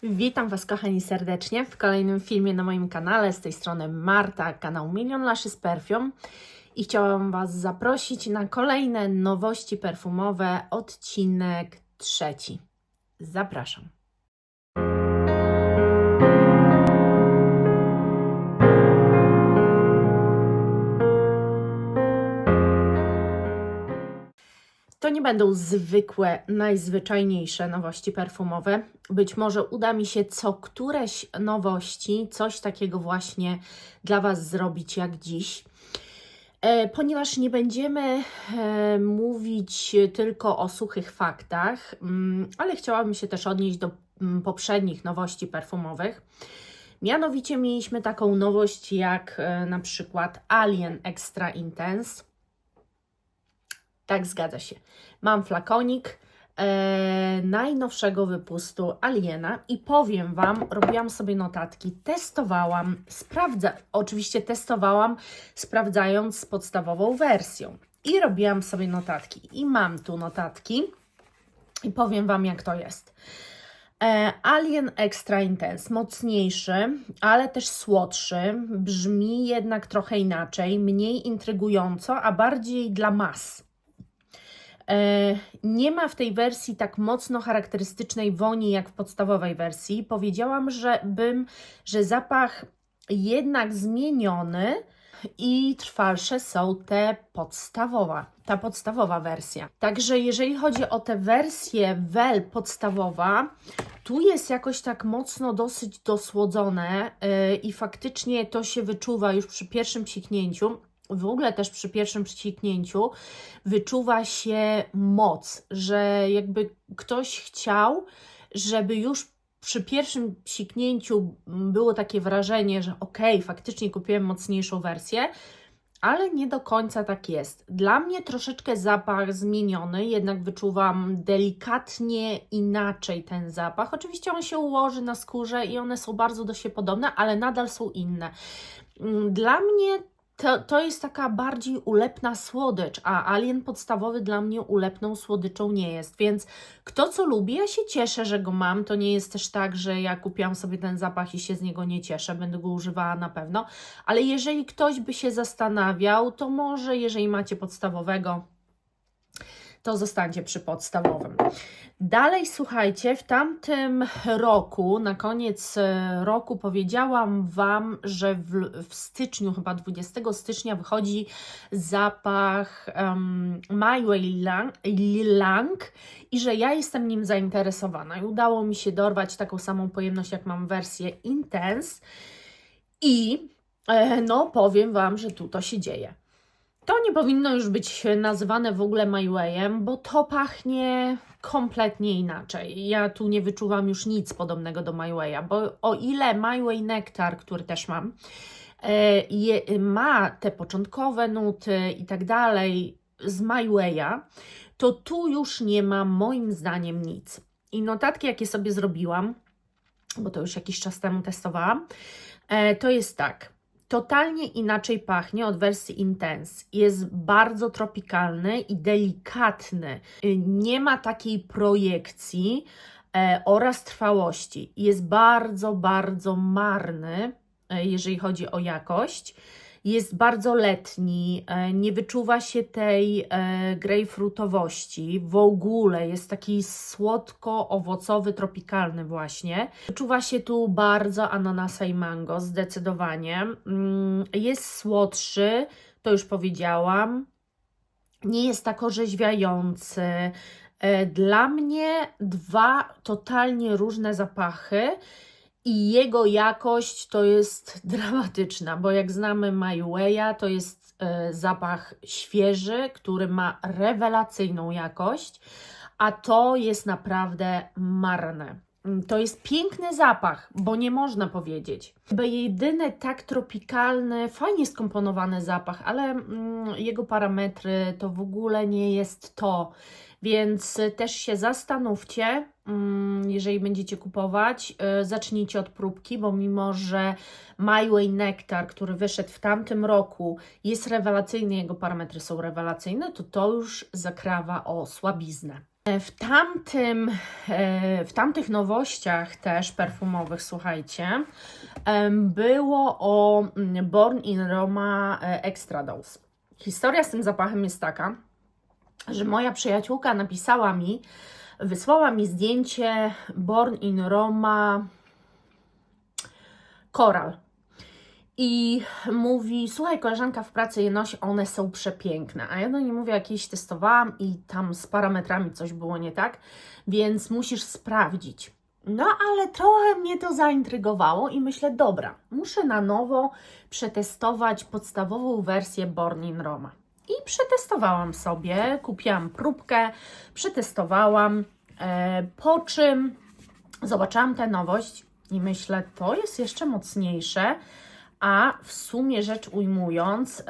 Witam Was, kochani, serdecznie w kolejnym filmie na moim kanale. Z tej strony Marta, kanał Million Lashes Perfume, i chciałam Was zaprosić na kolejne nowości perfumowe, odcinek 3. Zapraszam. To nie będą zwykłe, najzwyczajniejsze nowości perfumowe. Być może uda mi się co któreś nowości, coś takiego właśnie dla Was zrobić jak dziś. Ponieważ nie będziemy mówić tylko o suchych faktach, ale chciałabym się też odnieść do poprzednich nowości perfumowych. Mianowicie mieliśmy taką nowość jak na przykład Alien Extra Intense. Tak, zgadza się. Mam flakonik najnowszego wypustu Aliena i powiem Wam, robiłam sobie notatki, testowałam, oczywiście testowałam, sprawdzając podstawową wersją i robiłam sobie notatki i mam tu notatki i powiem Wam, jak to jest. Alien Extra Intense, mocniejszy, ale też słodszy, brzmi jednak trochę inaczej, mniej intrygująco, a bardziej dla mas. Nie ma w tej wersji tak mocno charakterystycznej woni jak w podstawowej wersji. Powiedziałam, że zapach jednak zmieniony i trwalsze są ta podstawowa wersja. Także jeżeli chodzi o tę wersję Well podstawowa, tu jest jakoś tak mocno dosyć dosłodzone i faktycznie to się wyczuwa już przy pierwszym psiknięciu. W ogóle też przy pierwszym psiknięciu wyczuwa się moc, że jakby ktoś chciał, żeby już przy pierwszym psiknięciu było takie wrażenie, że okej, faktycznie kupiłem mocniejszą wersję, ale nie do końca tak jest. Dla mnie troszeczkę zapach zmieniony, jednak wyczuwam delikatnie inaczej ten zapach. Oczywiście on się ułoży na skórze i one są bardzo do siebie podobne, ale nadal są inne. Dla mnie to jest taka bardziej ulepna słodycz, a Alien podstawowy dla mnie ulepną słodyczą nie jest, więc kto co lubi, ja się cieszę, że go mam. To nie jest też tak, że ja kupiłam sobie ten zapach i się z niego nie cieszę, będę go używała na pewno, ale jeżeli ktoś by się zastanawiał, to może jeżeli macie podstawowego, to zostańcie przy podstawowym. Dalej, słuchajcie, w tamtym roku, na koniec roku powiedziałam Wam, że w styczniu, chyba 20 stycznia wychodzi zapach My Way Lang i że ja jestem nim zainteresowana. I udało mi się dorwać taką samą pojemność, jak mam wersję Intense i no powiem Wam, że tu to się dzieje. To nie powinno już być nazywane w ogóle My Wayem, bo to pachnie kompletnie inaczej. Ja tu nie wyczuwam już nic podobnego do My Waya, bo o ile My Way Nectar, który też mam, ma te początkowe nuty i tak dalej z My Waya, to tu już nie ma moim zdaniem nic. I notatki, jakie sobie zrobiłam, bo to już jakiś czas temu testowałam, to jest tak. Totalnie inaczej pachnie od wersji Intense. Jest bardzo tropikalny i delikatny. Nie ma takiej projekcji oraz trwałości. Jest bardzo, bardzo marny, jeżeli chodzi o jakość. Jest bardzo letni, nie wyczuwa się tej grejpfrutowości. W ogóle jest taki słodko-owocowy, tropikalny właśnie. Wyczuwa się tu bardzo ananasa i mango, zdecydowanie. Jest słodszy, to już powiedziałam. Nie jest tak orzeźwiający. Dla mnie dwa totalnie różne zapachy. I jego jakość to jest dramatyczna, bo jak znamy My Waya, to jest zapach świeży, który ma rewelacyjną jakość, a to jest naprawdę marne. To jest piękny zapach, bo nie można powiedzieć. Chyba jedyny tak tropikalny, fajnie skomponowany zapach, ale jego parametry to w ogóle nie jest to. Więc też się zastanówcie, jeżeli będziecie kupować, zacznijcie od próbki, bo mimo, że My Way Nectar, który wyszedł w tamtym roku, jest rewelacyjny, jego parametry są rewelacyjne, to już zakrawa o słabiznę. W tamtych nowościach też perfumowych, słuchajcie, było o Born in Roma Extra Dose. Historia z tym zapachem jest taka, że moja przyjaciółka wysłała mi zdjęcie Born in Roma Coral. I mówi, słuchaj, koleżanka w pracy je nosi, one są przepiękne. A ja do niej mówię, jakieś testowałam i tam z parametrami coś było nie tak, więc musisz sprawdzić. No ale trochę mnie to zaintrygowało i myślę, dobra, muszę na nowo przetestować podstawową wersję Born in Roma. I przetestowałam sobie, kupiłam próbkę, przetestowałam, po czym zobaczyłam tę nowość i myślę, to jest jeszcze mocniejsze. A w sumie rzecz ujmując,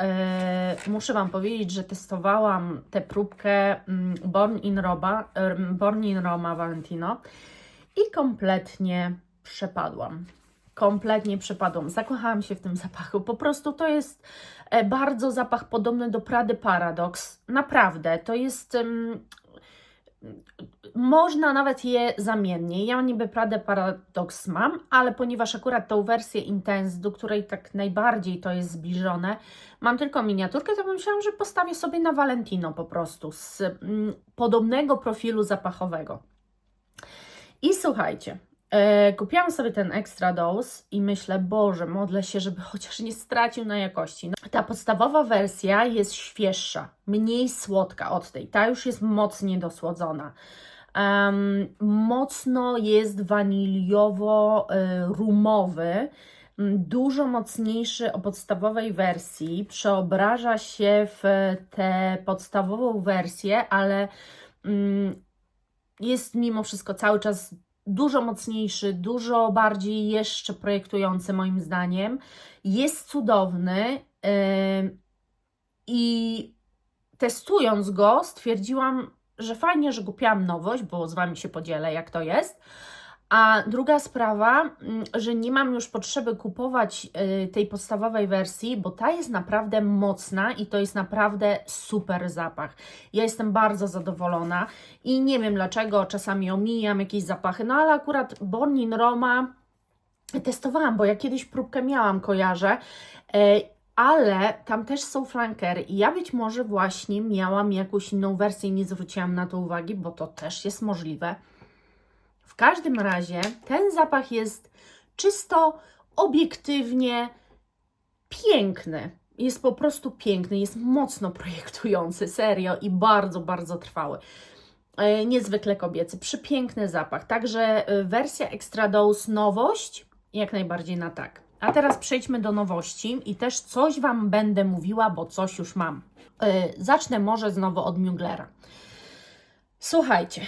muszę Wam powiedzieć, że testowałam tę próbkę Born in Roma Valentino i kompletnie przepadłam. Kompletnie przepadłam. Zakochałam się w tym zapachu. Po prostu to jest bardzo zapach podobny do Prady Paradox. Naprawdę, to jest... Można nawet je zamiennie. Ja niby Prada Paradox mam, ale ponieważ akurat tą wersję Intense, do której tak najbardziej to jest zbliżone, mam tylko miniaturkę, to myślałam, że postawię sobie na Valentino po prostu z podobnego profilu zapachowego. I słuchajcie, kupiłam sobie ten Extra Dose i myślę, Boże, modlę się, żeby chociaż nie stracił na jakości. No, ta podstawowa wersja jest świeższa, mniej słodka od tej. Ta już jest mocniej dosłodzona. Mocno jest waniliowo-rumowy, dużo mocniejszy o podstawowej wersji. Przeobraża się w tę podstawową wersję, ale jest mimo wszystko cały czas dużo mocniejszy, dużo bardziej jeszcze projektujący moim zdaniem. Jest cudowny i testując go stwierdziłam, że fajnie, że kupiłam nowość, bo z Wami się podzielę, jak to jest. A druga sprawa, że nie mam już potrzeby kupować tej podstawowej wersji, bo ta jest naprawdę mocna i to jest naprawdę super zapach. Ja jestem bardzo zadowolona i nie wiem dlaczego, czasami omijam jakieś zapachy, no ale akurat Born in Roma testowałam, bo ja kiedyś próbkę miałam, kojarzę, ale tam też są flankery i ja być może właśnie miałam jakąś inną wersję i nie zwróciłam na to uwagi, bo to też jest możliwe. W każdym razie ten zapach jest czysto, obiektywnie piękny. Jest po prostu piękny, jest mocno projektujący, serio i bardzo, bardzo trwały. Niezwykle kobiecy, przepiękny zapach. Także wersja Extra Dose nowość, jak najbardziej na tak. A teraz przejdźmy do nowości i też coś Wam będę mówiła, bo coś już mam. Zacznę może znowu od Muglera. Słuchajcie,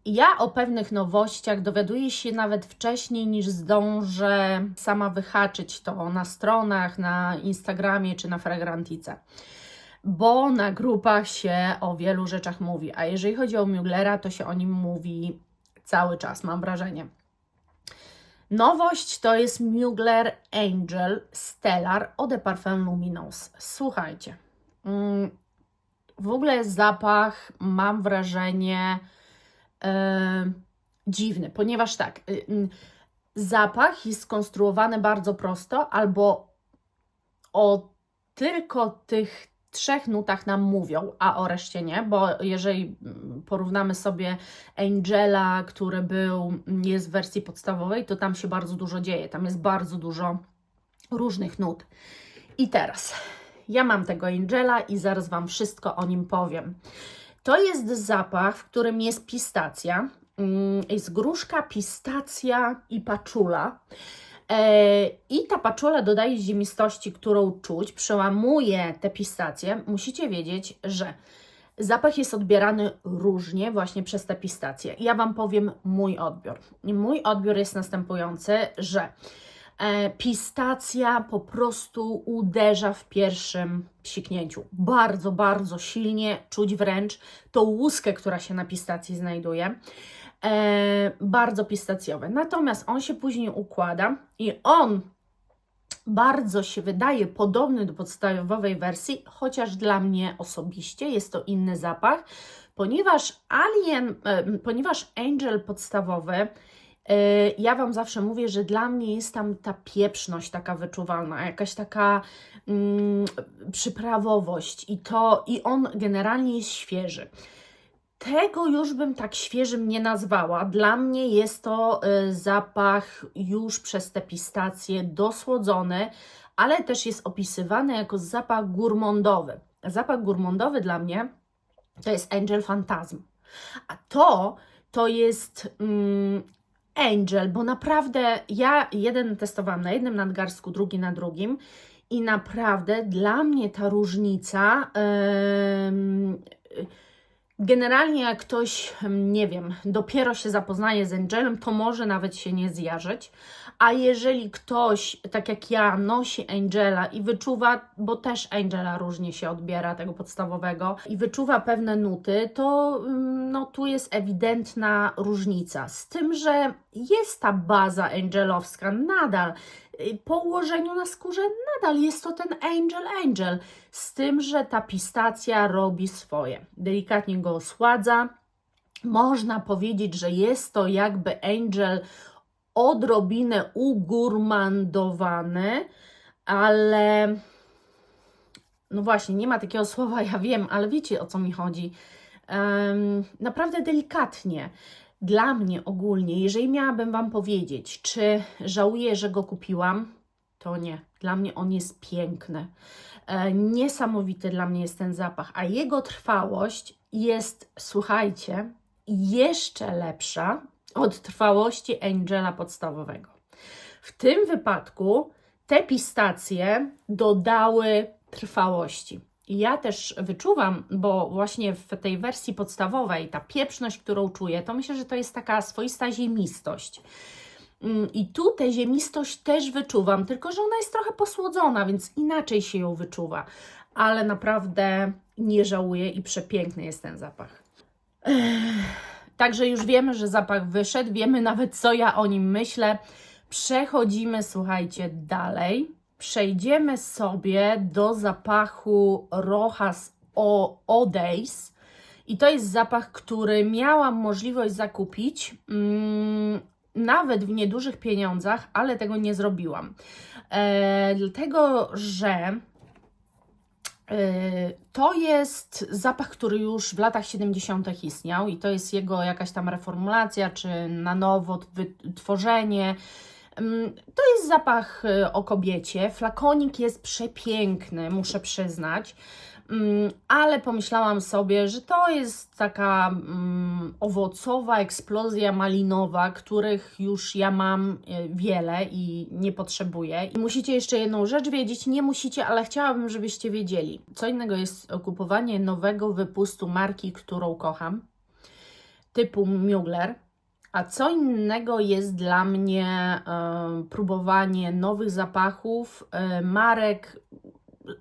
ja o pewnych nowościach dowiaduję się nawet wcześniej, niż zdążę sama wyhaczyć to na stronach, na Instagramie czy na Fragrantice, bo na grupach się o wielu rzeczach mówi, a jeżeli chodzi o Muglera, to się o nim mówi cały czas, mam wrażenie. Nowość to jest Mugler Angel Stellar Eau de Parfum Luminous. Słuchajcie, w ogóle zapach, mam wrażenie, dziwny, ponieważ tak, zapach jest skonstruowany bardzo prosto, albo o tylko tych 3 nutach nam mówią, a o reszcie nie, bo jeżeli porównamy sobie Angela, który jest w wersji podstawowej, to tam się bardzo dużo dzieje, tam jest bardzo dużo różnych nut. I teraz ja mam tego Angela i zaraz Wam wszystko o nim powiem. To jest zapach, w którym jest pistacja, jest gruszka, pistacja i paczula. I ta paczula dodaje ziemistości, którą czuć, przełamuje te pistacje. Musicie wiedzieć, że zapach jest odbierany różnie właśnie przez te pistacje. Ja Wam powiem mój odbiór. Mój odbiór jest następujący, że pistacja po prostu uderza w pierwszym psiknięciu. Bardzo, bardzo silnie czuć wręcz tą łuskę, która się na pistacji znajduje. Bardzo pistacjowy. Natomiast on się później układa i on bardzo się wydaje podobny do podstawowej wersji, chociaż dla mnie osobiście jest to inny zapach. ponieważ Angel podstawowy, ja Wam zawsze mówię, że dla mnie jest tam ta pieprzność taka wyczuwalna, jakaś taka przyprawowość i on generalnie jest świeży. Tego już bym tak świeżym nie nazwała. Dla mnie jest to zapach już przez te pistacje dosłodzony, ale też jest opisywany jako zapach gourmandowy. Zapach gourmandowy dla mnie to jest Angel Phantasm. A to jest Angel, bo naprawdę ja jeden testowałam na jednym nadgarstku, drugi na drugim i naprawdę dla mnie ta różnica generalnie jak ktoś, nie wiem, dopiero się zapoznaje z Angelem, to może nawet się nie zjarzyć, a jeżeli ktoś, tak jak ja, nosi Angela i wyczuwa, bo też Angela różnie się odbiera, tego podstawowego, i wyczuwa pewne nuty, to no, tu jest ewidentna różnica. Z tym, że jest ta baza angelowska nadal, po ułożeniu na skórze nadal jest to ten Angel, z tym, że ta pistacja robi swoje. Delikatnie go osładza. Można powiedzieć, że jest to jakby Angel odrobinę ugurmandowany, ale no właśnie, nie ma takiego słowa, ja wiem, ale wiecie, o co mi chodzi. Naprawdę delikatnie. Dla mnie ogólnie, jeżeli miałabym Wam powiedzieć, czy żałuję, że go kupiłam, to nie. Dla mnie on jest piękny. Niesamowity dla mnie jest ten zapach, a jego trwałość jest, słuchajcie, jeszcze lepsza od trwałości Angela podstawowego. W tym wypadku te pistacje dodały trwałości. I ja też wyczuwam, bo właśnie w tej wersji podstawowej ta pieprzność, którą czuję, to myślę, że to jest taka swoista ziemistość. I tu tę ziemistość też wyczuwam, tylko że ona jest trochę posłodzona, więc inaczej się ją wyczuwa. Ale naprawdę nie żałuję i przepiękny jest ten zapach. Także już wiemy, że zapach wyszedł, wiemy nawet, co ja o nim myślę. Przechodzimy, słuchajcie, dalej. Przejdziemy sobie do zapachu Rojas Odays. I to jest zapach, który miałam możliwość zakupić, nawet w niedużych pieniądzach, ale tego nie zrobiłam. Dlatego, że to jest zapach, który już w latach 70. istniał i to jest jego jakaś tam reformulacja, czy na nowo wytworzenie. To jest zapach o kobiecie. Flakonik jest przepiękny, muszę przyznać, ale pomyślałam sobie, że to jest taka owocowa eksplozja malinowa, których już ja mam wiele i nie potrzebuję. I musicie jeszcze jedną rzecz wiedzieć, nie musicie, ale chciałabym, żebyście wiedzieli. Co innego jest kupowanie nowego wypustu marki, którą kocham, typu Mugler, a co innego jest dla mnie próbowanie nowych zapachów, marek,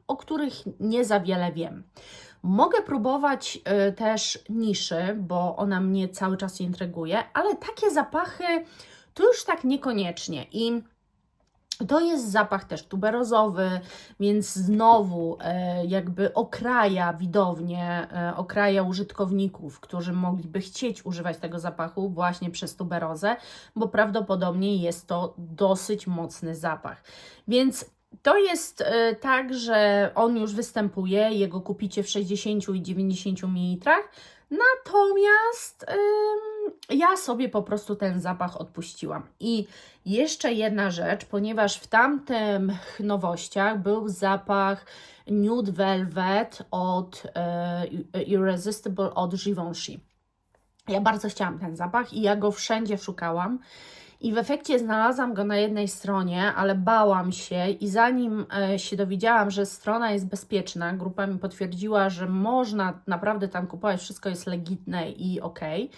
o których nie za wiele wiem. Mogę próbować też niszy, bo ona mnie cały czas intryguje, ale takie zapachy to już tak niekoniecznie. I to jest zapach też tuberozowy, więc znowu jakby okraja widownię, okraja użytkowników, którzy mogliby chcieć używać tego zapachu właśnie przez tuberozę, bo prawdopodobnie jest to dosyć mocny zapach. Więc to jest tak, że on już występuje, jego kupicie w 60 i 90 ml, natomiast ja sobie po prostu ten zapach odpuściłam. I jeszcze jedna rzecz, ponieważ w tamtych nowościach był zapach Nude Velvet od Irresistible od Givenchy. Ja bardzo chciałam ten zapach i ja go wszędzie szukałam. I w efekcie znalazłam go na jednej stronie, ale bałam się i zanim się dowiedziałam, że strona jest bezpieczna, grupa mi potwierdziła, że można naprawdę tam kupować, wszystko jest legitne i okej,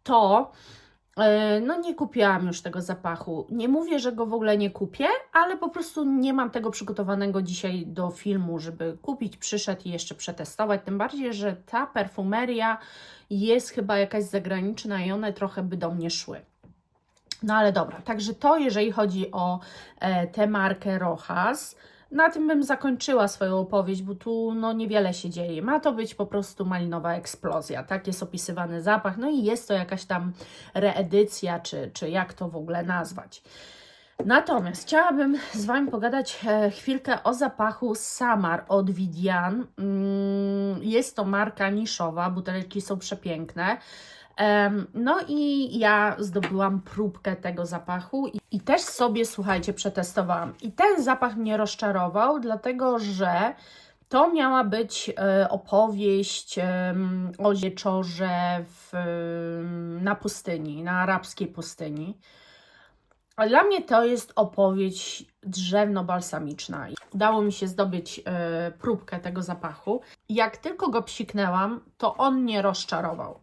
to no nie kupiłam już tego zapachu. Nie mówię, że go w ogóle nie kupię, ale po prostu nie mam tego przygotowanego dzisiaj do filmu, żeby kupić, przyszedł i jeszcze przetestować. Tym bardziej, że ta perfumeria jest chyba jakaś zagraniczna i one trochę by do mnie szły. No ale dobra, także to jeżeli chodzi o tę markę Rojas. na tym bym zakończyła swoją opowieść, bo tu no niewiele się dzieje. Ma to być po prostu malinowa eksplozja. Tak jest opisywany zapach. No i jest to jakaś tam reedycja, czy jak to w ogóle nazwać. Natomiast chciałabym z Wami pogadać chwilkę o zapachu Samar od Vidian. Jest to marka niszowa, butelki są przepiękne. No i ja zdobyłam próbkę tego zapachu i też sobie, słuchajcie, przetestowałam. I ten zapach mnie rozczarował, dlatego że to miała być opowieść o wieczorze na pustyni, na arabskiej pustyni. A dla mnie to jest opowieść drzewno-balsamiczna. Udało mi się zdobyć próbkę tego zapachu. Jak tylko go psiknęłam, to on mnie rozczarował.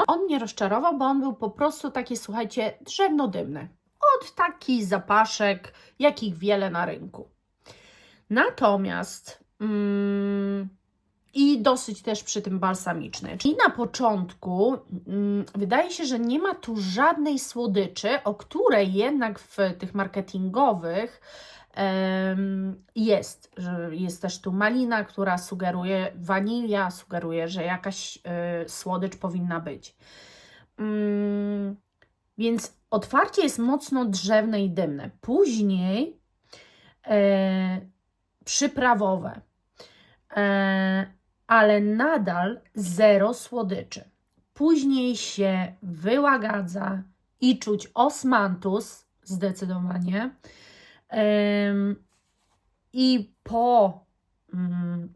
On mnie rozczarował, bo on był po prostu taki, słuchajcie, drzewno-dymny. Od taki zapaszek, jakich wiele na rynku. Natomiast i dosyć też przy tym balsamiczny. Czyli na początku wydaje się, że nie ma tu żadnej słodyczy, o której jednak w tych marketingowych jest. Że jest też tu malina, która sugeruje, wanilia sugeruje, że jakaś słodycz powinna być. Więc otwarcie jest mocno drzewne i dymne. Później przyprawowe. Ale nadal zero słodyczy. Później się wyłagadza i czuć osmantus zdecydowanie. I po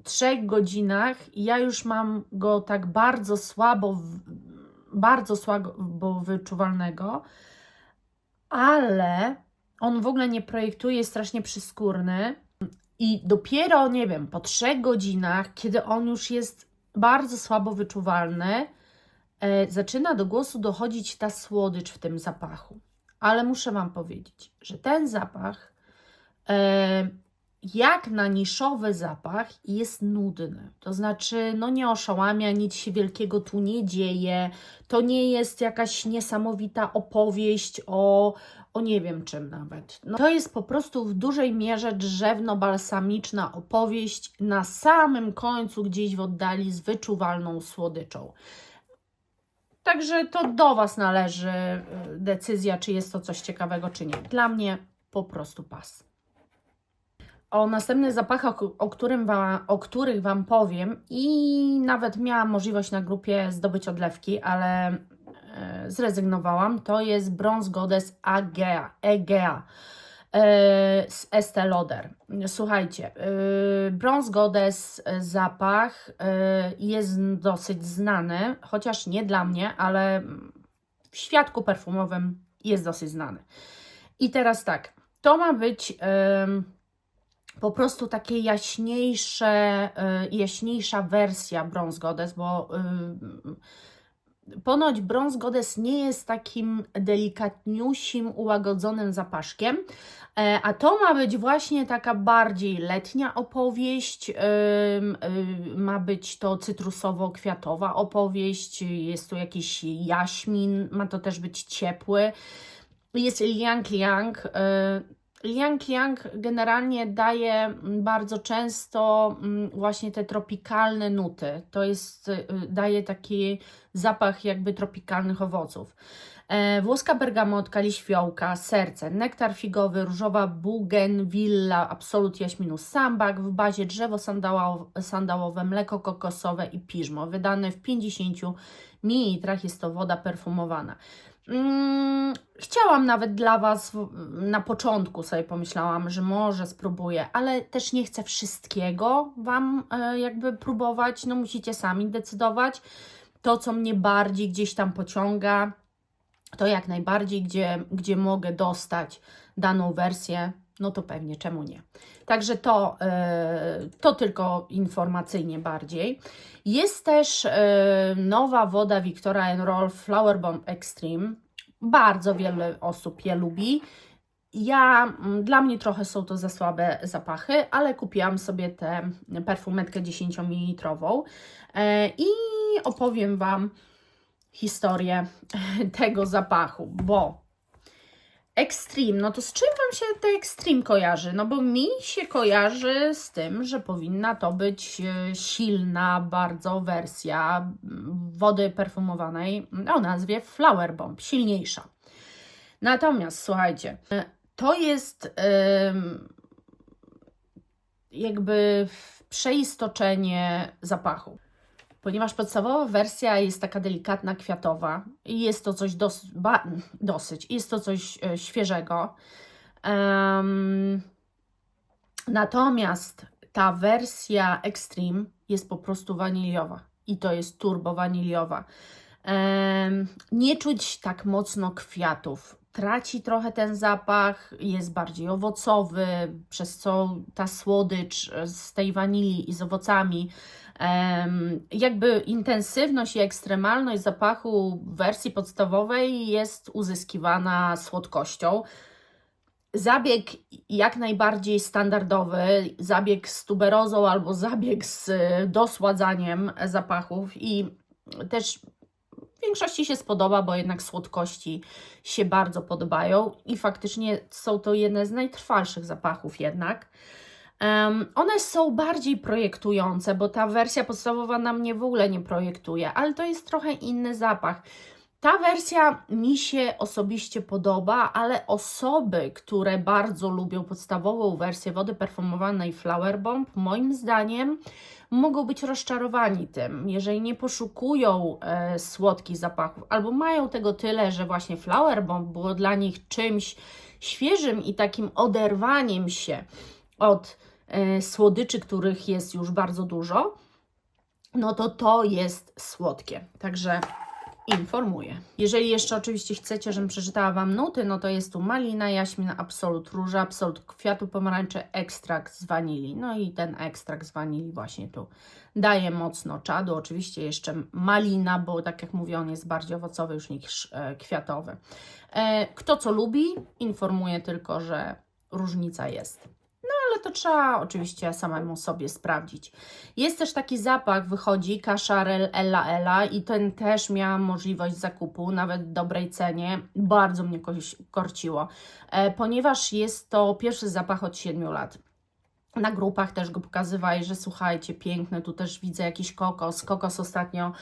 3 godzinach ja już mam go tak bardzo słabo wyczuwalnego, ale on w ogóle nie projektuje, jest strasznie przyskórny. I dopiero, nie wiem, po 3 godzinach, kiedy on już jest bardzo słabo wyczuwalny, zaczyna do głosu dochodzić ta słodycz w tym zapachu. Ale muszę Wam powiedzieć, że ten zapach, jak na niszowy zapach, jest nudny. To znaczy, no nie oszałamia, nic się wielkiego tu nie dzieje. To nie jest jakaś niesamowita opowieść o nie wiem czym nawet. No, to jest po prostu w dużej mierze drzewno-balsamiczna opowieść na samym końcu, gdzieś w oddali, z wyczuwalną słodyczą. Także to do Was należy decyzja, czy jest to coś ciekawego, czy nie. Dla mnie po prostu pas. O następnych zapachach, o których Wam powiem, i nawet miałam możliwość na grupie zdobyć odlewki, ale zrezygnowałam. To jest Bronze Goddess Egea z Estée Lauder. Słuchajcie, Bronze Goddess zapach jest dosyć znany, chociaż nie dla mnie, ale w świadku perfumowym jest dosyć znany. I teraz tak, to ma być po prostu takie jaśniejsza wersja Bronze Goddess, bo ponoć Bronze Goddess nie jest takim delikatniusim, ułagodzonym zapaszkiem, a to ma być właśnie taka bardziej letnia opowieść, ma być to cytrusowo-kwiatowa opowieść, jest tu jakiś jaśmin, ma to też być ciepły, jest Liang Liang. Liang Liang generalnie daje bardzo często właśnie te tropikalne nuty. To jest, daje taki zapach jakby tropikalnych owoców. Włoska bergamotka, liść fiołka, serce, nektar figowy, różowa bugenwilla, absolut jaśminu sambak, w bazie drzewo sandałowe, mleko kokosowe i piżmo. Wydane w 50 ml, jest to woda perfumowana. Chciałam nawet dla Was, na początku sobie pomyślałam, że może spróbuję, ale też nie chcę wszystkiego Wam jakby próbować, no musicie sami decydować. To, co mnie bardziej gdzieś tam pociąga, to jak najbardziej, gdzie mogę dostać daną wersję, no to pewnie, czemu nie. Także to tylko informacyjnie bardziej. Jest też nowa woda Viktoria & Rolf Flower Bomb Extreme. Bardzo wiele osób je lubi. Dla mnie trochę są to za słabe zapachy, ale kupiłam sobie tę perfumetkę 10 ml i opowiem Wam historię tego zapachu, bo Extreme, no to z czym Wam się te Extreme kojarzy? No bo mi się kojarzy z tym, że powinna to być silna bardzo wersja wody perfumowanej o nazwie Flower Bomb, silniejsza. Natomiast słuchajcie, to jest jakby przeistoczenie zapachu. Ponieważ podstawowa wersja jest taka delikatna, kwiatowa i jest to coś jest to coś świeżego. Natomiast ta wersja Extreme jest po prostu waniliowa i to jest turbo waniliowa. Nie czuć tak mocno kwiatów. Traci trochę ten zapach, jest bardziej owocowy, przez co ta słodycz z tej wanilii i z owocami, jakby intensywność i ekstremalność zapachu w wersji podstawowej jest uzyskiwana słodkością. Zabieg jak najbardziej standardowy, zabieg z tuberozą albo zabieg z dosładzaniem zapachów i też w większości się spodoba, bo jednak słodkości się bardzo podobają i faktycznie są to jedne z najtrwalszych zapachów jednak. One są bardziej projektujące, bo ta wersja podstawowa na mnie w ogóle nie projektuje, ale to jest trochę inny zapach. Ta wersja mi się osobiście podoba, ale osoby, które bardzo lubią podstawową wersję wody perfumowanej Flower Bomb, moim zdaniem mogą być rozczarowani tym, jeżeli nie poszukują słodkich zapachów, albo mają tego tyle, że właśnie Flower Bomb było dla nich czymś świeżym i takim oderwaniem się od słodyczy, których jest już bardzo dużo, no to jest słodkie. Także informuję. Jeżeli jeszcze oczywiście chcecie, żebym przeczytała Wam nuty, no to jest tu malina, jaśmin, absolut róża, absolut kwiatu pomarańczy, ekstrakt z wanilii. No i ten ekstrakt z wanilii właśnie tu daje mocno czadu. Oczywiście jeszcze malina, bo tak jak mówię, on jest bardziej owocowy już niż kwiatowy. Kto co lubi, informuję tylko, że różnica jest. Ale to trzeba oczywiście samemu sobie sprawdzić. Jest też taki zapach, wychodzi Cacharel Ella Ella i ten też miałam możliwość zakupu, nawet w dobrej cenie. Bardzo mnie korciło, ponieważ jest to pierwszy zapach od 7 lat. Na grupach też go pokazywali, że słuchajcie, piękny, tu też widzę jakiś kokos. Kokos ostatnio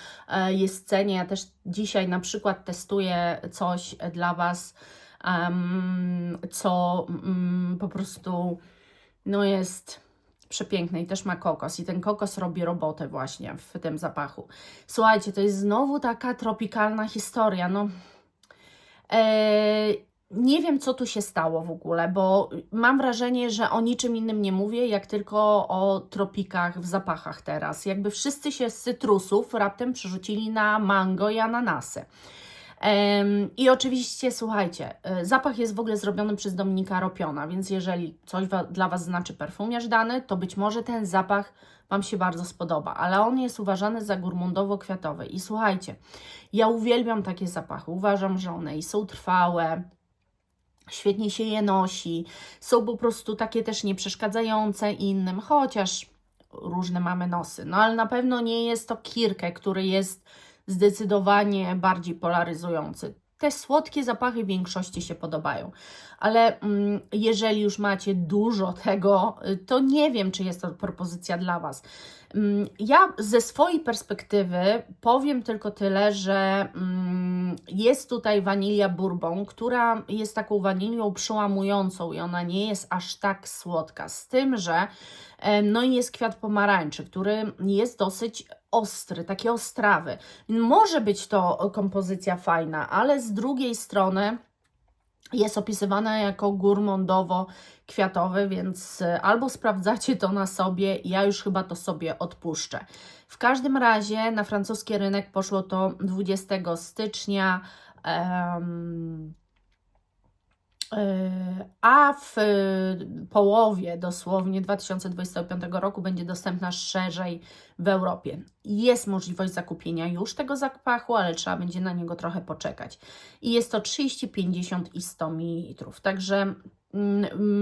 jest w cenie. Ja też dzisiaj na przykład testuję coś dla Was, co po prostu no jest przepiękny i też ma kokos. I ten kokos robi robotę właśnie w tym zapachu. Słuchajcie, to jest znowu taka tropikalna historia. No, nie wiem, co tu się stało w ogóle, bo mam wrażenie, że o niczym innym nie mówię, jak tylko o tropikach w zapachach teraz. Jakby wszyscy się z cytrusów raptem przerzucili na mango i ananasy. I oczywiście, słuchajcie, zapach jest w ogóle zrobiony przez Dominika Ropiona, więc jeżeli coś dla Was znaczy perfumiarz dany, to być może ten zapach Wam się bardzo spodoba, ale on jest uważany za gurmondowo-kwiatowy. I słuchajcie, ja uwielbiam takie zapachy, uważam, że one są trwałe, świetnie się je nosi, są po prostu takie też nieprzeszkadzające innym, chociaż różne mamy nosy, no ale na pewno nie jest to Kirke, który jest zdecydowanie bardziej polaryzujący. Te słodkie zapachy w większości się podobają, ale jeżeli już macie dużo tego, to nie wiem, czy jest to propozycja dla Was. Ja ze swojej perspektywy powiem tylko tyle, że jest tutaj wanilia bourbon, która jest taką wanilią przełamującą i ona nie jest aż tak słodka, z tym, że no i jest kwiat pomarańczy, który jest dosyć ostry, taki ostrawy. Może być to kompozycja fajna, ale z drugiej strony jest opisywana jako gurmondowo-kwiatowy, więc albo sprawdzacie to na sobie, ja już chyba to sobie odpuszczę. W każdym razie na francuski rynek poszło to 20 stycznia, a w połowie dosłownie 2025 roku będzie dostępna szerzej w Europie. Jest możliwość zakupienia już tego zapachu, ale trzeba będzie na niego trochę poczekać. I jest to 30, 50 i 100 ml. Także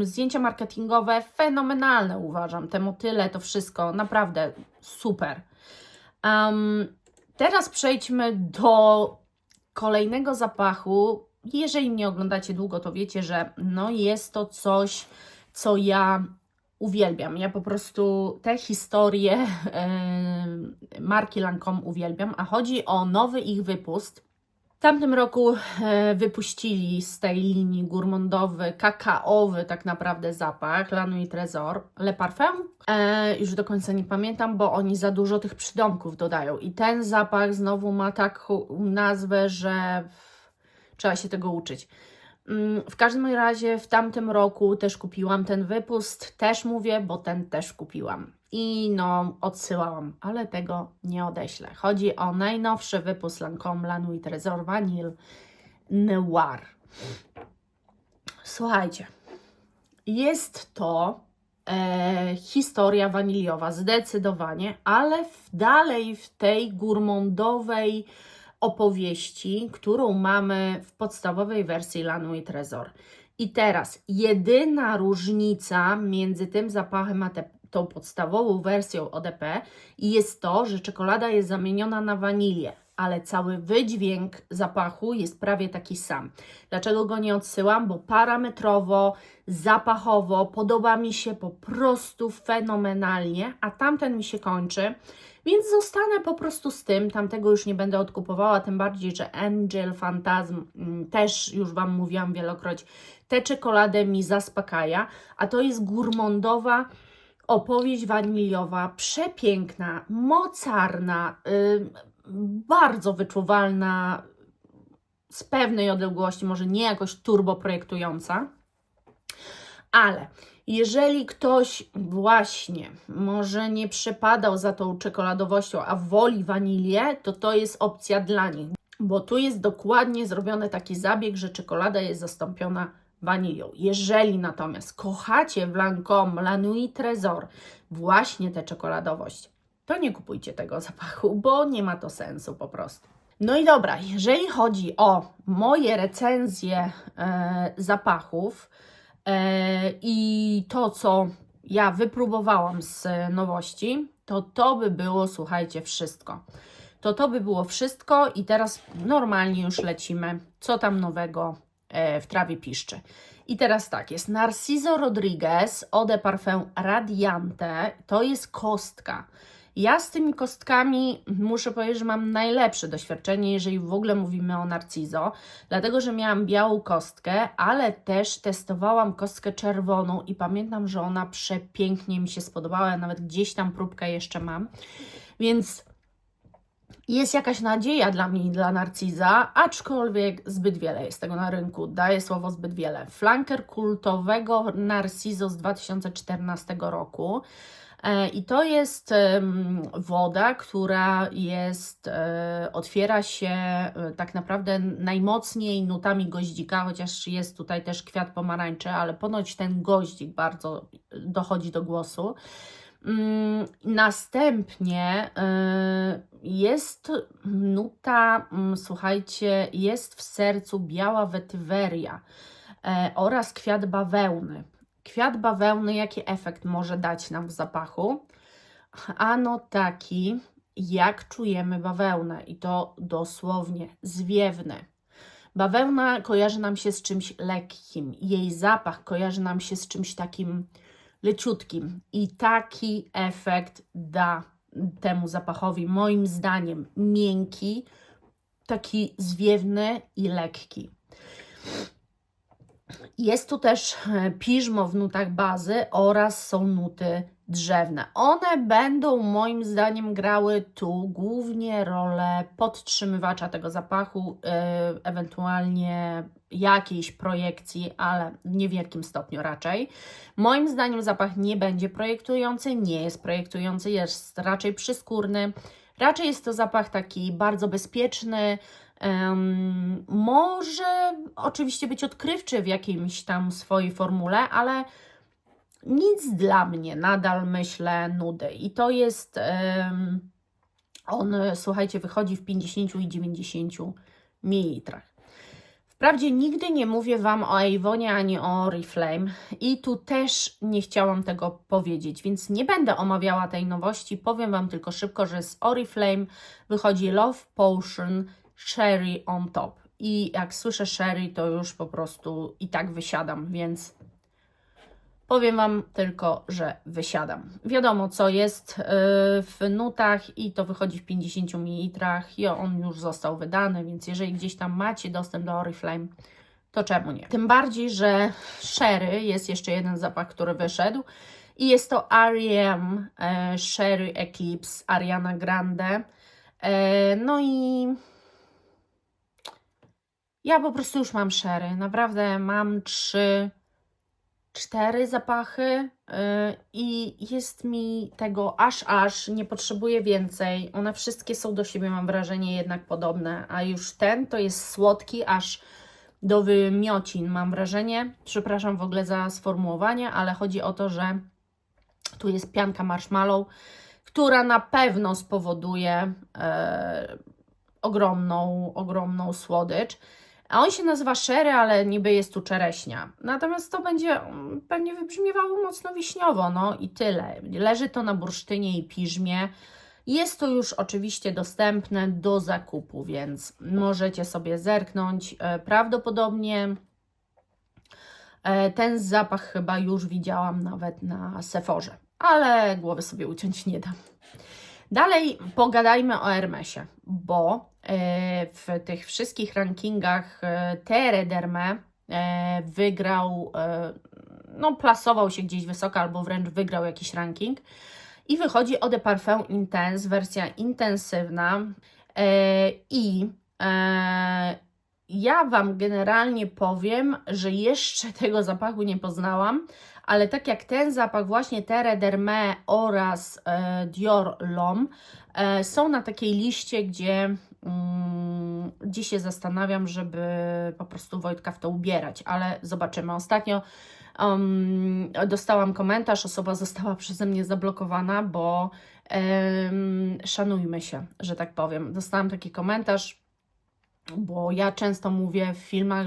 zdjęcia marketingowe fenomenalne uważam. Te motyle, to wszystko naprawdę super. Teraz przejdźmy do kolejnego zapachu, jeżeli mnie oglądacie długo, to wiecie, że no jest to coś, co ja uwielbiam. Ja po prostu te historie marki Lancome uwielbiam, a chodzi o nowy ich wypust. W tamtym roku wypuścili z tej linii gourmandowy, kakaowy tak naprawdę zapach La Nuit Trésor, Le Parfum. Już do końca nie pamiętam, bo oni za dużo tych przydomków dodają. I ten zapach znowu ma taką nazwę, że trzeba się tego uczyć. W każdym razie w tamtym roku też kupiłam ten wypust, też mówię, bo ten też kupiłam. I no, odsyłałam, ale tego nie odeślę. Chodzi o najnowszy wypust Lancome La Nuit Trésor Vanille Noir. Słuchajcie, jest to historia waniliowa, zdecydowanie, ale dalej w tej gourmandowej opowieści, którą mamy w podstawowej wersji La Nuit Trésor. I teraz jedyna różnica między tym zapachem a tą podstawową wersją ODP jest to, że czekolada jest zamieniona na wanilię, ale cały wydźwięk zapachu jest prawie taki sam. Dlaczego go nie odsyłam? Bo parametrowo, zapachowo podoba mi się po prostu fenomenalnie, a tamten mi się kończy, więc zostanę po prostu z tym, tamtego już nie będę odkupowała, tym bardziej, że Angel Phantasm też już Wam mówiłam wielokroć, tę czekoladę mi zaspokaja, a to jest gourmandowa opowieść waniliowa, przepiękna, mocarna, bardzo wyczuwalna, z pewnej odległości, może nie jakoś turbo projektująca, ale jeżeli ktoś właśnie może nie przepadał za tą czekoladowością, a woli wanilię, to to jest opcja dla nich, bo tu jest dokładnie zrobiony taki zabieg, że czekolada jest zastąpiona wanilią. Jeżeli natomiast kochacie w Lancome La Nuit Trésor właśnie tę czekoladowość, to nie kupujcie tego zapachu, bo nie ma to sensu po prostu. No i dobra, jeżeli chodzi o moje recenzje zapachów i to, co ja wypróbowałam z nowości, to by było, słuchajcie, wszystko. To by było wszystko i teraz normalnie już lecimy, co tam nowego w trawie piszczy. I teraz tak, jest Narciso Rodriguez Eau de Parfum Radiante, to jest kostka. Ja z tymi kostkami muszę powiedzieć, że mam najlepsze doświadczenie, jeżeli w ogóle mówimy o Narciso, dlatego, że miałam białą kostkę, ale też testowałam kostkę czerwoną i pamiętam, że ona przepięknie mi się spodobała, ja nawet gdzieś tam próbkę jeszcze mam, więc jest jakaś nadzieja dla mnie i dla Narciza, aczkolwiek zbyt wiele jest tego na rynku, daję słowo zbyt wiele. Flanker kultowego Narciso z 2014 roku. I to jest woda, która jest, otwiera się tak naprawdę najmocniej nutami goździka, chociaż jest tutaj też kwiat pomarańczy, ale ponoć ten goździk bardzo dochodzi do głosu. Następnie jest nuta, słuchajcie, jest w sercu biała wetyweria oraz kwiat bawełny. Kwiat bawełny, jaki efekt może dać nam w zapachu? Ano taki, jak czujemy bawełnę i to dosłownie zwiewny. Bawełna kojarzy nam się z czymś lekkim, jej zapach kojarzy nam się z czymś takim leciutkim i taki efekt da temu zapachowi, moim zdaniem, miękki, taki zwiewny i lekki. Jest tu też piżmo w nutach bazy oraz są nuty drzewne. One będą moim zdaniem grały tu głównie rolę podtrzymywacza tego zapachu, ewentualnie jakiejś projekcji, ale w niewielkim stopniu raczej. Moim zdaniem zapach nie będzie projektujący, nie jest projektujący, jest raczej przyskórny. Raczej jest to zapach taki bardzo bezpieczny, może oczywiście być odkrywczy w jakimś tam swojej formule, ale nic dla mnie, nadal myślę nudy. I to jest, on, słuchajcie, wychodzi w 50 i 90 ml. Wprawdzie nigdy nie mówię Wam o Avonie ani o Oriflame i tu też nie chciałam tego powiedzieć, więc nie będę omawiała tej nowości, powiem Wam tylko szybko, że z Oriflame wychodzi Love Potion Cherry on Top. i jak słyszę sherry, to już po prostu i tak wysiadam, więc powiem Wam tylko, że wysiadam. Wiadomo, co jest w nutach i to wychodzi w 50 ml i on już został wydany, więc jeżeli gdzieś tam macie dostęp do Oriflame, to czemu nie? Tym bardziej, że sherry jest jeszcze jeden zapach, który wyszedł i jest to R.E.M. Sherry Eclipse Ariana Grande. No i ja po prostu już mam sherry. Naprawdę mam 4 zapachy i jest mi tego aż, nie potrzebuję więcej. One wszystkie są do siebie, mam wrażenie, jednak podobne, a już ten to jest słodki, aż do wymiocin, mam wrażenie. Przepraszam w ogóle za sformułowanie, ale chodzi o to, że tu jest pianka marshmallow, która na pewno spowoduje ogromną słodycz. A on się nazywa sherry, ale niby jest tu czereśnia. Natomiast to będzie pewnie wybrzmiewało mocno wiśniowo, no i tyle. Leży to na bursztynie i piżmie. Jest to już oczywiście dostępne do zakupu, więc możecie sobie zerknąć. Prawdopodobnie ten zapach chyba już widziałam nawet na Sephorze, ale głowy sobie uciąć nie dam. Dalej pogadajmy o Hermesie, bo w tych wszystkich rankingach Terre d'Hermès wygrał, no plasował się gdzieś wysoko albo wręcz wygrał jakiś ranking i wychodzi Eau de Parfum Intense, wersja intensywna i ja Wam generalnie powiem, że jeszcze tego zapachu nie poznałam, ale tak jak ten zapach właśnie Terre d'Hermès oraz Dior L'Homme są na takiej liście, gdzie się zastanawiam, żeby po prostu Wojtka w to ubierać, ale zobaczymy. Ostatnio dostałam komentarz, osoba została przeze mnie zablokowana, bo szanujmy się, że tak powiem. Dostałam taki komentarz, bo ja często mówię w filmach,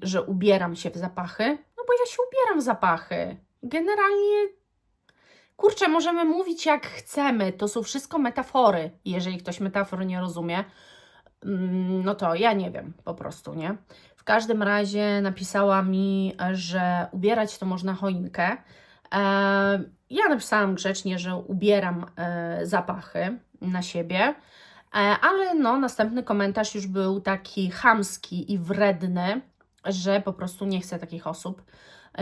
że ubieram się w zapachy, no bo ja się ubieram w zapachy. Generalnie, kurczę, możemy mówić jak chcemy, to są wszystko metafory. Jeżeli ktoś metafor nie rozumie, no to ja nie wiem, po prostu, nie? W każdym razie napisała mi, że ubierać to można choinkę. Ja napisałam grzecznie, że ubieram zapachy na siebie, ale no, następny komentarz już był taki chamski i wredny, że po prostu nie chcę takich osób.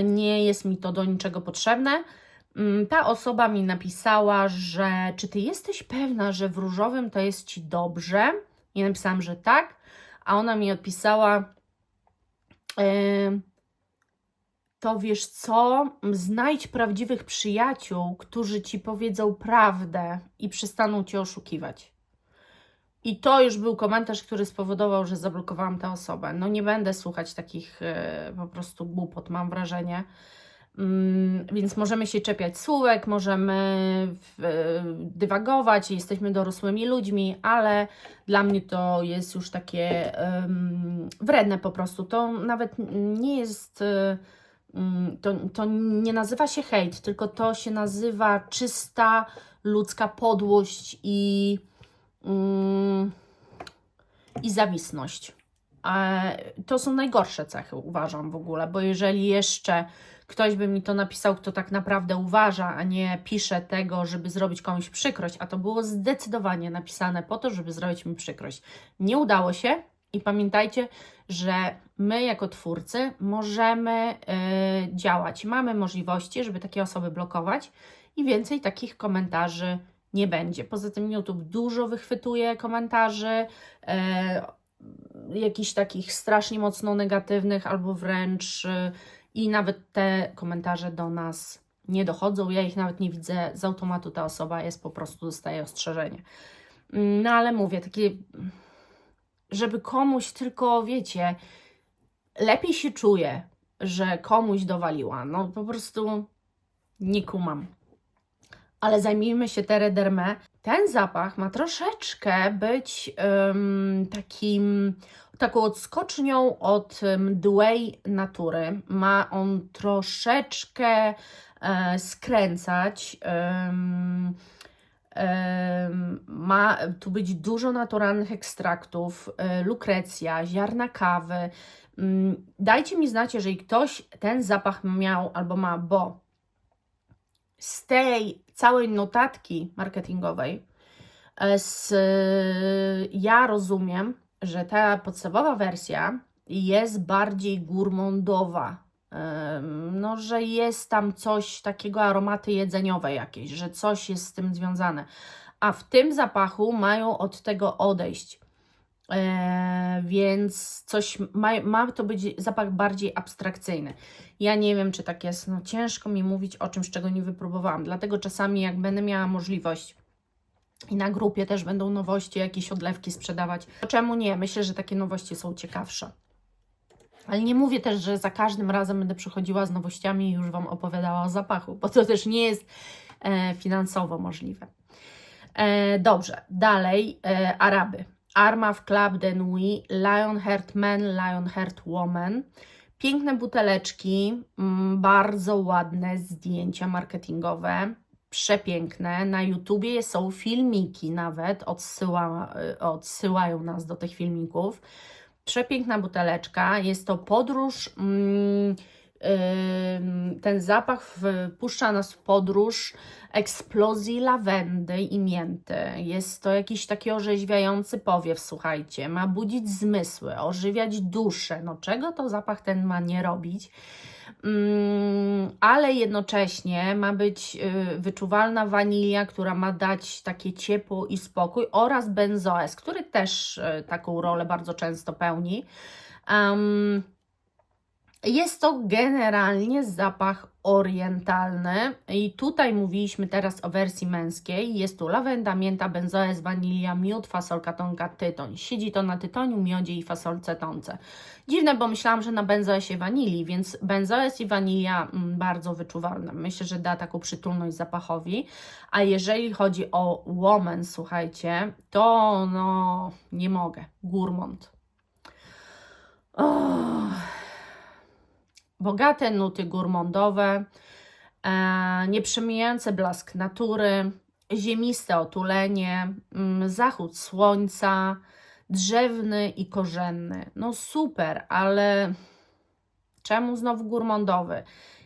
Nie jest mi to do niczego potrzebne. Ta osoba mi napisała, że czy Ty jesteś pewna, że w różowym to jest Ci dobrze? Ja napisałam, że tak, a ona mi odpisała, to wiesz co, znajdź prawdziwych przyjaciół, którzy Ci powiedzą prawdę i przestaną Cię oszukiwać. I to już był komentarz, który spowodował, że zablokowałam tę osobę. No nie będę słuchać takich po prostu głupot, mam wrażenie. Więc możemy się czepiać słówek, możemy dywagować, jesteśmy dorosłymi ludźmi, ale dla mnie to jest już takie wredne po prostu. To nawet nie jest, to nie nazywa się hejt, tylko to się nazywa czysta ludzka podłość i zawisność. To są najgorsze cechy, uważam w ogóle, bo jeżeli jeszcze ktoś by mi to napisał, kto tak naprawdę uważa, a nie pisze tego, żeby zrobić komuś przykrość, a to było zdecydowanie napisane po to, żeby zrobić mi przykrość. Nie udało się i pamiętajcie, że my jako twórcy możemy działać. Mamy możliwości, żeby takie osoby blokować i więcej takich komentarzy nie będzie. Poza tym YouTube dużo wychwytuje komentarzy, jakichś takich strasznie mocno negatywnych albo wręcz i nawet te komentarze do nas nie dochodzą. Ja ich nawet nie widzę, z automatu ta osoba jest, po prostu dostaje ostrzeżenie. No ale mówię, takie, żeby komuś tylko, wiecie, lepiej się czuje, że komuś dowaliła. No po prostu nie kumam. Ale zajmijmy się Terre d'Hermès. Ten zapach ma troszeczkę być taką odskocznią od mdłej natury. Ma on troszeczkę skręcać. Ma tu być dużo naturalnych ekstraktów, lukrecja, ziarna kawy. Dajcie mi znać, jeżeli ktoś ten zapach miał albo ma, bo z tej całej notatki marketingowej ja rozumiem, że ta podstawowa wersja jest bardziej gourmandowa. No, że jest tam coś takiego, aromaty jedzeniowe jakieś, że coś jest z tym związane. A w tym zapachu mają od tego odejść. Więc coś ma to być zapach bardziej abstrakcyjny. Ja nie wiem, czy tak jest. No, ciężko mi mówić o czymś, czego nie wypróbowałam. Dlatego czasami, jak będę miała możliwość i na grupie też będą nowości, jakieś odlewki sprzedawać, to czemu nie? Myślę, że takie nowości są ciekawsze. Ale nie mówię też, że za każdym razem będę przychodziła z nowościami i już Wam opowiadała o zapachu, bo to też nie jest finansowo możliwe. Dobrze, dalej Araby. Armaf Club de Nuit, Lionheart Man, Lionheart Woman. Piękne buteleczki, bardzo ładne zdjęcia marketingowe, przepiękne. Na YouTubie są filmiki nawet, odsyłają nas do tych filmików. Przepiękna buteleczka, jest to podróż, ten zapach wpuszcza nas w podróż eksplozji lawendy i mięty. Jest to jakiś taki orzeźwiający powiew, słuchajcie, ma budzić zmysły, ożywiać duszę. No czego to zapach ten ma nie robić? Ale jednocześnie ma być wyczuwalna wanilia, która ma dać takie ciepło i spokój, oraz benzoes, który też taką rolę bardzo często pełni. Jest to generalnie zapach orientalny i tutaj mówiliśmy teraz o wersji męskiej. Jest tu lawenda, mięta, benzoes, wanilia, miód, fasolka tonka, tytoń. Siedzi to na tytoniu, miodzie i fasolce tonce. Dziwne, bo myślałam, że na benzoesie wanilii, więc benzoes i wanilia bardzo wyczuwalne. Myślę, że da taką przytulność zapachowi. A jeżeli chodzi o woman, słuchajcie, to no nie mogę. Gourmand. Bogate nuty gourmandowe, nieprzemijający blask natury, ziemiste otulenie, zachód słońca, drzewny i korzenny. No super, ale czemu znowu gourmandowy?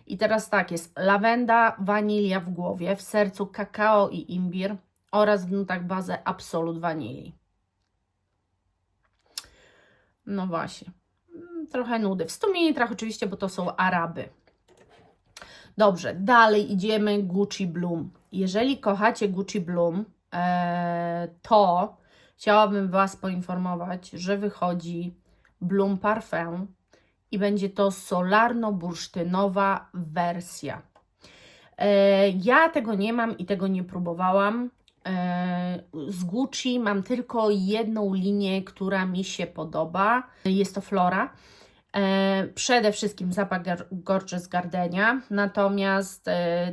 I teraz tak, jest lawenda, wanilia w głowie, w sercu kakao i imbir oraz w nutach bazę absolut wanilii. No właśnie. Trochę nudy. W 100 ml oczywiście, bo to są Araby. Dobrze, dalej idziemy Gucci Bloom. Jeżeli kochacie Gucci Bloom, to chciałabym Was poinformować, że wychodzi Bloom Parfum i będzie to solarno-bursztynowa wersja. Ja tego nie mam i tego nie próbowałam. Z Gucci mam tylko jedną linię, która mi się podoba. Jest to Flora. Przede wszystkim zapach Gorgeous Gardenia, natomiast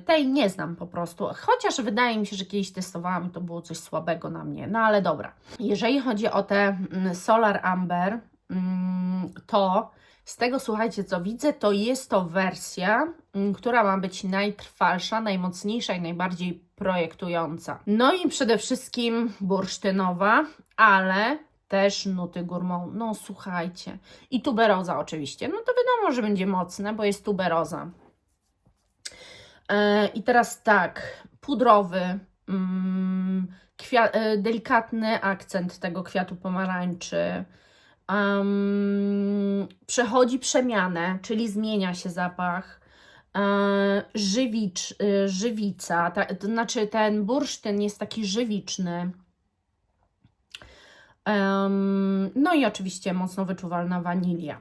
tej nie znam po prostu, chociaż wydaje mi się, że kiedyś testowałam i to było coś słabego na mnie, no ale dobra. Jeżeli chodzi o te Solar Amber, to z tego, słuchajcie, co widzę, to jest to wersja, która ma być najtrwalsza, najmocniejsza i najbardziej projektująca. No i przede wszystkim bursztynowa, ale też nuty gourmand. No słuchajcie. I tuberoza oczywiście. No to wiadomo, że będzie mocne, bo jest tuberoza. I teraz tak, pudrowy, delikatny akcent tego kwiatu pomarańczy. Przechodzi przemianę, czyli zmienia się zapach. Żywica, to znaczy ten bursztyn jest taki żywiczny. No i oczywiście mocno wyczuwalna wanilia.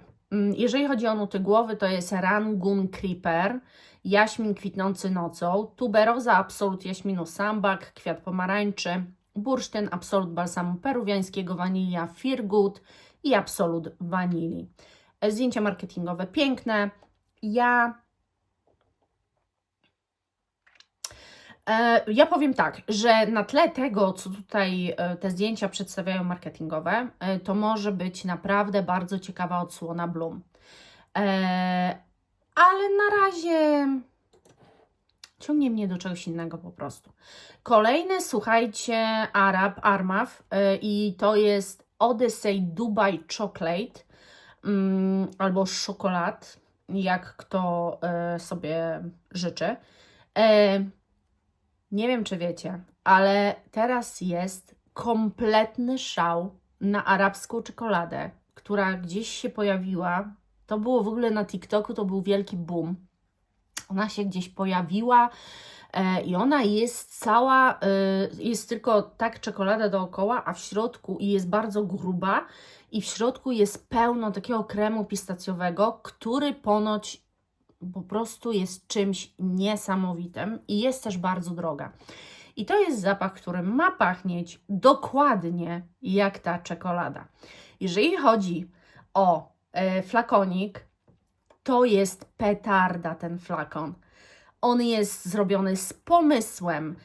Jeżeli chodzi o nuty głowy, to jest Rangoon Creeper, jaśmin kwitnący nocą, tuberoza absolut jaśminu sambak, kwiat pomarańczy, bursztyn absolut balsamu peruwiańskiego, wanilia Firgood i absolut wanilii. Zdjęcia marketingowe piękne. Ja powiem tak, że na tle tego, co tutaj te zdjęcia przedstawiają marketingowe, to może być naprawdę bardzo ciekawa odsłona Bloom. Ale na razie ciągnie mnie do czegoś innego po prostu. Kolejny, słuchajcie, Armaf i to jest Odyssey Dubai Chocolate albo Czokolad, jak kto sobie życzy. Nie wiem, czy wiecie, ale teraz jest kompletny szał na arabską czekoladę, która gdzieś się pojawiła. To było w ogóle na TikToku, to był wielki boom. Ona się gdzieś pojawiła i ona jest cała, jest tylko tak czekolada dookoła, a w środku i jest bardzo gruba i w środku jest pełno takiego kremu pistacjowego, który ponoć po prostu jest czymś niesamowitym i jest też bardzo droga. I to jest zapach, który ma pachnieć dokładnie jak ta czekolada. Jeżeli chodzi o flakonik, to jest petarda ten flakon. On jest zrobiony z pomysłem,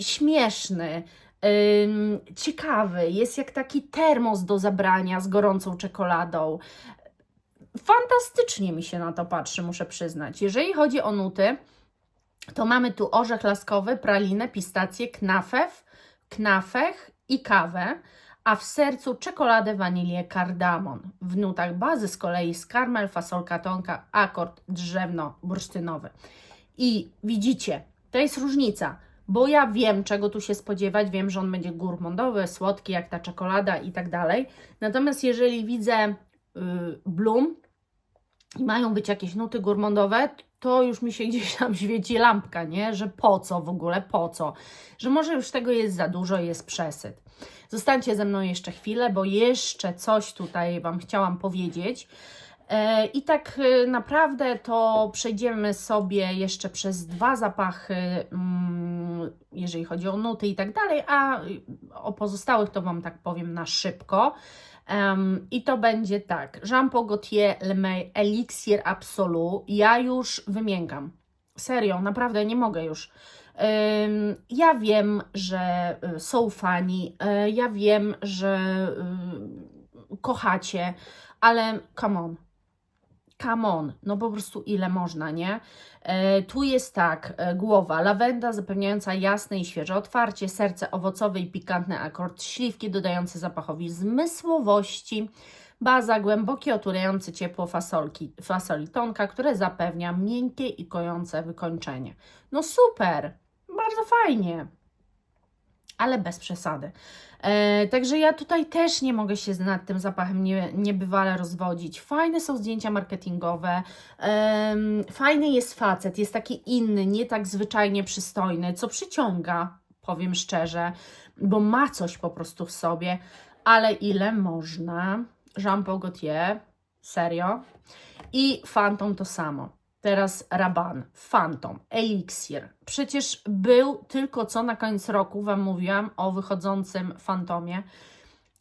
śmieszny, ciekawy, jest jak taki termos do zabrania z gorącą czekoladą. Fantastycznie mi się na to patrzy, muszę przyznać. Jeżeli chodzi o nuty, to mamy tu orzech laskowy, pralinę, pistację, knafech i kawę, a w sercu czekoladę, wanilię, kardamon. W nutach bazy z kolei skarmel, fasolka tonka, akord drzewno-bursztynowy. I widzicie, to jest różnica, bo ja wiem, czego tu się spodziewać, wiem, że on będzie gourmandowy, słodki, jak ta czekolada i tak dalej. Natomiast jeżeli widzę Bloom i mają być jakieś nuty gourmandowe, to już mi się gdzieś tam świeci lampka, nie? Że po co w ogóle, po co? Że może już tego jest za dużo, jest przesyt. Zostańcie ze mną jeszcze chwilę, bo jeszcze coś tutaj Wam chciałam powiedzieć. I tak naprawdę to przejdziemy sobie jeszcze przez dwa zapachy, jeżeli chodzi o nuty i tak dalej, a o pozostałych to Wam tak powiem na szybko. I to będzie tak, Jean Paul Gaultier Le May Elixir Absolu, ja już wymiękam, serio, naprawdę nie mogę już. Ja wiem, że są fani, ja wiem, że kochacie, ale come on, no po prostu ile można, nie? Tu jest tak, głowa, lawenda zapewniająca jasne i świeże otwarcie, serce owocowe i pikantny akord, śliwki dodające zapachowi zmysłowości, baza, głębokie, otulające ciepło fasoli tonka, które zapewnia miękkie i kojące wykończenie. No super, bardzo fajnie, ale bez przesady. Także ja tutaj też nie mogę się nad tym zapachem niebywale rozwodzić. Fajne są zdjęcia marketingowe, fajny jest facet, jest taki inny, nie tak zwyczajnie przystojny, co przyciąga, powiem szczerze, bo ma coś po prostu w sobie, ale ile można? Jean Paul Gaultier, serio? I Phantom to samo. Teraz Rabanne, Phantom, Elixir. Przecież był tylko co na koniec roku, Wam mówiłam o wychodzącym Phantomie.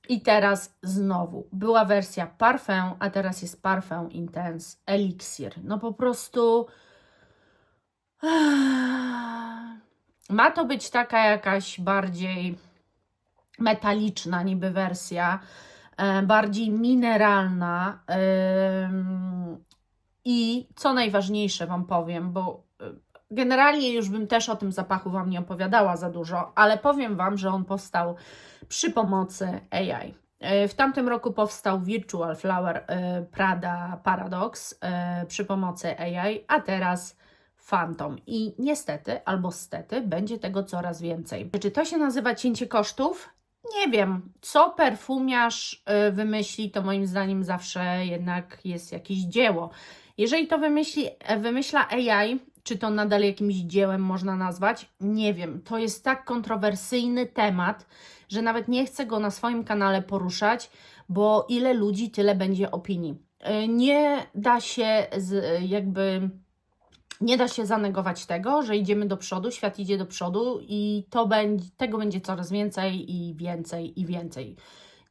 I teraz znowu była wersja Parfum, a teraz jest Parfum Intense Elixir. No po prostu ma to być taka jakaś bardziej metaliczna niby wersja, bardziej mineralna. I co najważniejsze Wam powiem, bo generalnie już bym też o tym zapachu Wam nie opowiadała za dużo, ale powiem Wam, że on powstał przy pomocy AI. W tamtym roku powstał Virtual Flower Prada Paradox przy pomocy AI, a teraz Phantom. I niestety, albo stety, będzie tego coraz więcej. Czy to się nazywa cięcie kosztów? Nie wiem, co perfumiarz wymyśli, to moim zdaniem zawsze jednak jest jakieś dzieło. Jeżeli to wymyśla AI, czy to nadal jakimś dziełem można nazwać? Nie wiem. To jest tak kontrowersyjny temat, że nawet nie chcę go na swoim kanale poruszać, bo ile ludzi, tyle będzie opinii. Nie da się nie da się zanegować tego, że idziemy do przodu, świat idzie do przodu i tego będzie coraz więcej i więcej i więcej.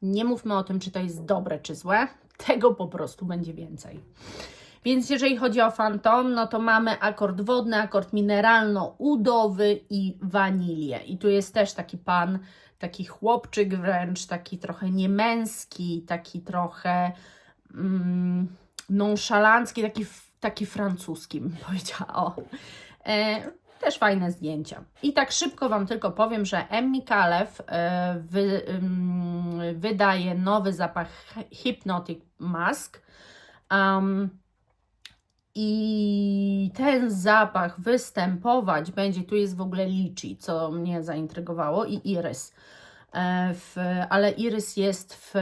Nie mówmy o tym, czy to jest dobre, czy złe. Tego po prostu będzie więcej. Więc jeżeli chodzi o Phantom, no to mamy akord wodny, akord mineralno-udowy i wanilię. I tu jest też taki pan, taki chłopczyk wręcz, taki trochę niemęski, taki trochę nonszalancki, taki francuski bym powiedziała. O. Też fajne zdjęcia. I tak szybko Wam tylko powiem, że Emmy Kalev wydaje nowy zapach Hypnotic Mask. I ten zapach występować będzie, tu jest w ogóle liczy, co mnie zaintrygowało, i irys. Ale irys jest w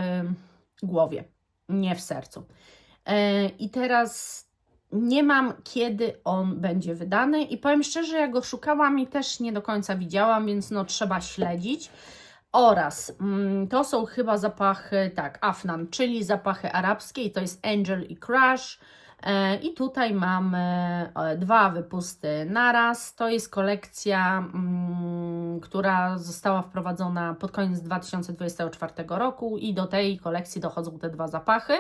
głowie, nie w sercu. I teraz nie mam, kiedy on będzie wydany i powiem szczerze, ja go szukałam i też nie do końca widziałam, więc no trzeba śledzić. Oraz to są chyba zapachy, tak, Afnan, czyli zapachy arabskie i to jest Angel i Crush. I tutaj mamy 2 wypusty naraz. To jest kolekcja, która została wprowadzona pod koniec 2024 roku i do tej kolekcji dochodzą te 2 zapachy.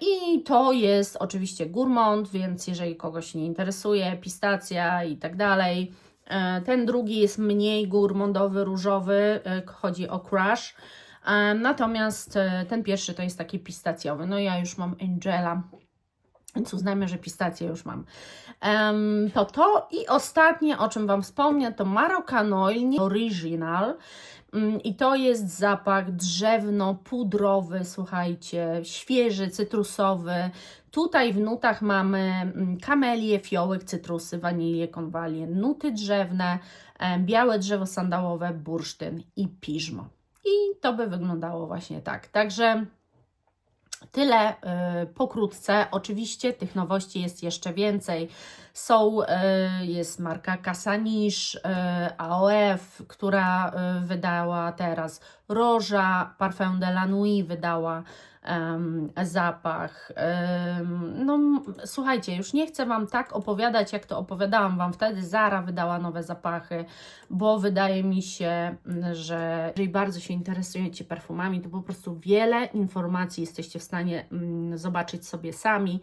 I to jest oczywiście Gourmand, więc jeżeli kogoś nie interesuje, pistacja i tak dalej. Ten drugi jest mniej gourmandowy, różowy, chodzi o Crush. Natomiast ten pierwszy to jest taki pistacjowy. No ja już mam Angela, więc uznajmy, że pistację już mam. To i ostatnie, o czym Wam wspomnę, to Moroccan Oil Original. I to jest zapach drzewno-pudrowy, słuchajcie, świeży, cytrusowy. Tutaj w nutach mamy kamelię, fiołek, cytrusy, wanilię, konwalię, nuty drzewne, białe drzewo sandałowe, bursztyn i piżmo. I to by wyglądało właśnie tak. Także tyle pokrótce. Oczywiście tych nowości jest jeszcze więcej. Jest marka Casaniche, AOF, która wydała teraz, Róża, Parfum de la Nuit wydała zapach. No słuchajcie, już nie chcę Wam tak opowiadać, jak to opowiadałam Wam wtedy. Zara wydała nowe zapachy, bo wydaje mi się, że jeżeli bardzo się interesujecie perfumami, to po prostu wiele informacji jesteście w stanie zobaczyć sobie sami.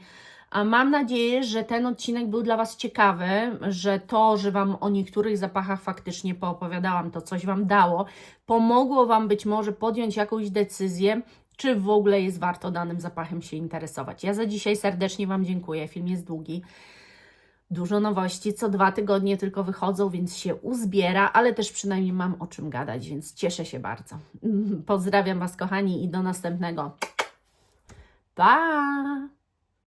A mam nadzieję, że ten odcinek był dla Was ciekawy, że to, że Wam o niektórych zapachach faktycznie poopowiadałam, to coś Wam dało, pomogło Wam być może podjąć jakąś decyzję, czy w ogóle jest warto danym zapachem się interesować. Ja za dzisiaj serdecznie Wam dziękuję. Film jest długi. Dużo nowości, co 2 tygodnie tylko wychodzą, więc się uzbiera, ale też przynajmniej mam o czym gadać, więc cieszę się bardzo. Pozdrawiam Was, kochani, i do następnego. Pa!